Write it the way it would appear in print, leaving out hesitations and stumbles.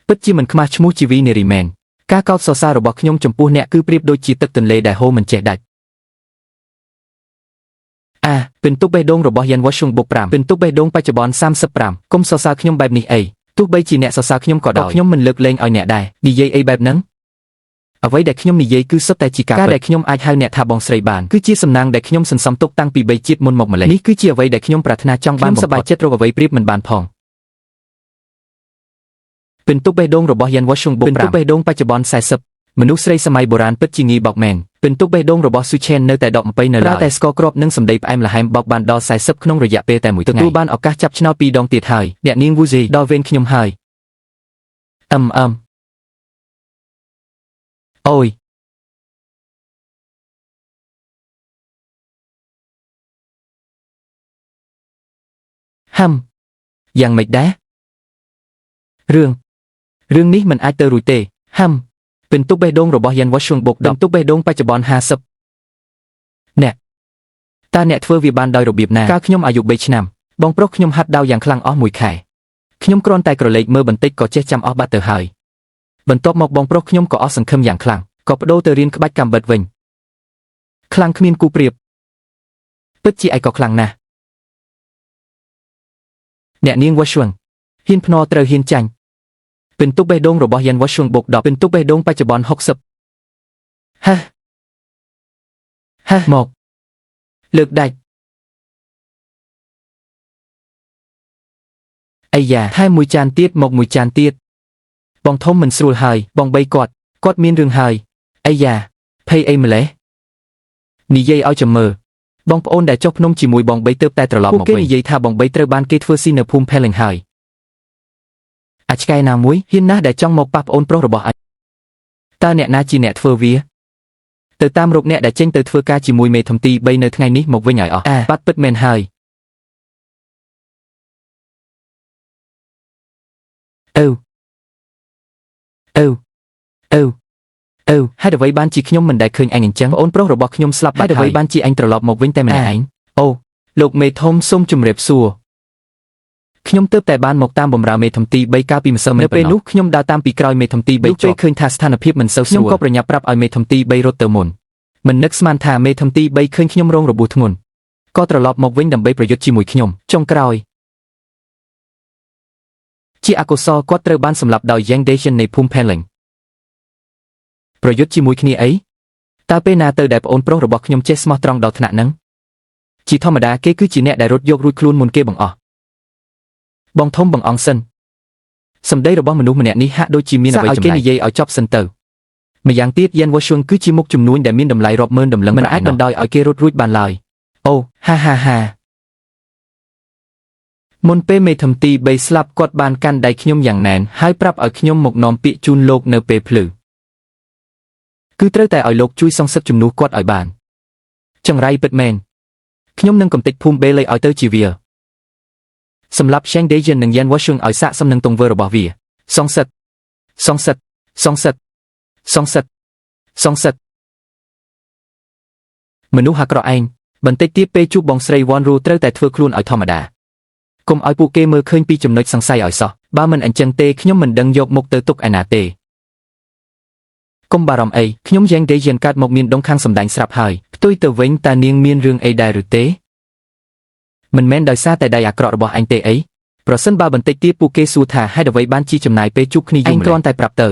ពិតជាមិនខ្មាស់ឈ្មោះជីវីនារីមែនការកោតសរសើររបស់ខ្ញុំចំពោះអ្នកគឺប្រៀបដូចជាទឹកទន្លេដែលហូរមិនចេះដាច់ពិន្ទុបេះដូងរបស់យ៉ាន់វ៉ាស៊ុងបុក5ពិន្ទុបេះដូងបច្ចុប្បន្ន35កុំសរសើរខ្ញុំបែបនេះអីទោះបីជាអ្នកសរសើរខ្ញុំក៏ដោយខ្ញុំមិនលើកលែងឲ្យអ្នកដែរនិយាយអីបែបហ្នឹងអ្វីដែលខ្ញុំនិយាយគឺសុទ្ធតែជាការដែលខ្ញុំអាចហៅអ្នកថាបងស្រីបានគឺជាសំណាងដែលខ្ញុំសន្សំទុកតាំងពី3ជាតិមុនមកម្លេះនេះគឺជាអ្វីដែលខ្ញុំប្រាថ្នាចង់បានសប្បាយចិត្តរកអ្វីប្រៀបមិនបានផងពិន្ទុបេះដូងរបស់យ៉ាន់វ៉ាស៊ុងបុក5ពិន្ទុបេះដូងបច្ចុប្បន្ន40មនុស្សស្រីសម័យបុរាណពិតជាងាយបោកមែនពិន្ទុបេះដូងរបស់ស៊ូឆេននៅតែដកអំពៃនៅឡើយតែស្ករគ្រាប់និងសម្ដីផ្អែមល្ហែមបោកបានដល់40ក្នុងរយៈពេលតែមួយថ្ងៃទទួលបានឱកាសចាប់ឆ្នោត2ដងទៀតហើយអ្នកនាងវូហ្សេដល់វេនខ្ញុំហើយអូយយ៉ាងម៉េចដែររឿងនេះមិនអាចទៅរួចទេពិន្ទុបេះដូងរបស់យ៉ាន់វ៉ាស៊ុងបុក10ពិន្ទុបេះដូងបច្ចុប្បន្ន50អ្នកតើអ្នកធ្វើវាបានដោយរបៀបណាកាលខ្ញុំអាយុ3ឆ្នាំបងប្រុសខ្ញុំហាត់ដាវយ៉ាងខ្លាំងអស់1ខែខ្ញុំគ្រាន់តែក្រឡេកមើលបន្តិចក៏ចេះចាំអស់បាត់ទៅហើយបន្ទាប់មកបងប្រុសខ្ញុំក៏អស់សង្ឃឹមយ៉ាងខ្លាំងក៏ប្តូរទៅរៀនក្បាច់កាំបិតវិញខ្លាំងគ្មានគូប្រៀបពិតជាឯកក៏ខ្លាំងណាស់អ្នកនាងវ៉ាស៊ុងហ៊ានភ្នាល់ត្រូវហ៊ានចាញ់ពិន្ទុបេះដូងរបស់យ៉ាន់វ៉ាស៊ុងបុក10ពិន្ទុបេះដូងបច្ចុប្បន្ន60មកលើកដាច់អាយ៉ាថែមមួយចានទៀតមកមួយចានទៀតបងធំមិនស្រួលហើយបងបីគាត់មានរឿងហើយអាយ៉ាភ័យអីម្លេះនិយាយឲ្យចាំមើលបងប្អូនដែលចុះភ្នំជាមួយបងបីទើបតែត្រឡប់មកវិញគេនិយាយថាបងបីត្រូវបានគេធ្វើស៊ីនៅភូមិផេលិងហើយអាចឆ្កែណាមួយហ៊ានណាស់ដែលចង់មកប៉ះប្អូនប្រុសរបស់អញតើអ្នកណាជាអ្នកធ្វើវាទៅតាមរកអ្នកដែលចេញទៅធ្វើការជាមួយមេធំទី3នៅថ្ងៃនេះមកវិញឲ្យអស់បាត់ពិតមែនហើយហេតុអ្វីបានជាខ្ញុំមិនដែលឃើញអញអញ្ចឹងប្អូនប្រុសរបស់ខ្ញុំស្លាប់បាត់ហើយហេតុអ្វីបានជាអញត្រឡប់មកវិញតែម្នាក់ឯងអូលោកមេធំសូមជម្រាបសួរខ្ញុំទើបតែបានមកតាមបម្រើមេធំទី3កាលពីម្សិលមិញនៅពេលនោះខ្ញុំដើរតាមពីក្រោយមេធំទី3ពេលឃើញថាស្ថានភាពមិនសូវស្រួលខ្ញុំក៏ប្រញាប់ប្រាប់ឲ្យមេធំទី3រត់ទៅមុនមិននឹកស្មានថាមេធំទី3ឃើញខ្ញុំរងរបួសធ្ងន់ក៏ត្រឡប់មកវិញដើម្បីប្រយុទ្ធជាមួយខ្ញុំចុងក្រោយជាអកុសលគាត់ត្រូវបានសម្លាប់ដោយ Yang Dacian នៃភូមិ Pelling ប្រយុទ្ធជាមួយគ្នាអីតើពេលណាទៅដែលប្អូនប្រុសរបស់ខ្ញុំចេះស្មោះត្រង់ដល់ថ្នាក់ហ្នឹងជាធម្មតាគេគឺជាអ្នកដែលរត់យករួចខ្លួនមុនគេបង្អស់បងធំបងអង្គសិនសម្ដីរបស់មនុស្សម្នាក់នេះហាក់ដូចជាមានអ្វីចម្លែកគេនិយាយឲ្យចប់សិនទៅម្យ៉ាងទៀតយ៉ាន់វ៉ាស៊ុងគឺជាមុខជំនួញដែលមានតម្លៃរាប់ម៉ឺនដំឡឹងមិនអាចបណ្ដោយឲ្យគេរត់រួចបានឡើយអូហាមុនពេលមេធំទី3ស្លាប់គាត់បានកាន់ដៃខ្ញុំយ៉ាងណែនហើយប្រាប់ឲ្យខ្ញុំមកនាំពាក្យជូនលោកនៅពេលភ្លឺគឺត្រូវតែឲ្យលោកជួយសងសឹកជំនួសគាត់ឲ្យបានចង្រៃពិតមែនខ្ញុំនឹងកំទេចភូមិបេលីឲ្យទៅជាវាសម្រាប់ Shang Dacian និង Yan Washung ឲ្យសាកសមនឹងទង្វើរបស់វាសងសឹកមនុស្សអាក្រក់ឯងបន្តិចទៀតពេលជួបបងស្រី Won Ru ត្រូវតែធ្វើខ្លួនឲ្យធម្មតាកុំឲ្យពួកគេមើលឃើញពីចំណុចសង្ស័យឲ្យសោះបើមិនអញ្ចឹងទេខ្ញុំមិនដឹងយកមុខទៅទុកឯណាទេកុំបារម្ភអីខ្ញុំ Yang Dacian កើតមកមានដងខាងសម្ដែងស្រាប់ហើយផ្ទុយទៅវិញតើនាងមានរឿងអីដែរឬទេមិនមែនដោយសារតែដៃអាក្រក់របស់អញទេអីប្រសិនបើបន្តិចទៀតពួកគេសួរថាហេតុអ្វីបានជាចំណាយពេលជួបគ្នាយូរម្ល៉េះអញគ្រាន់តែប្រាប់ទៅ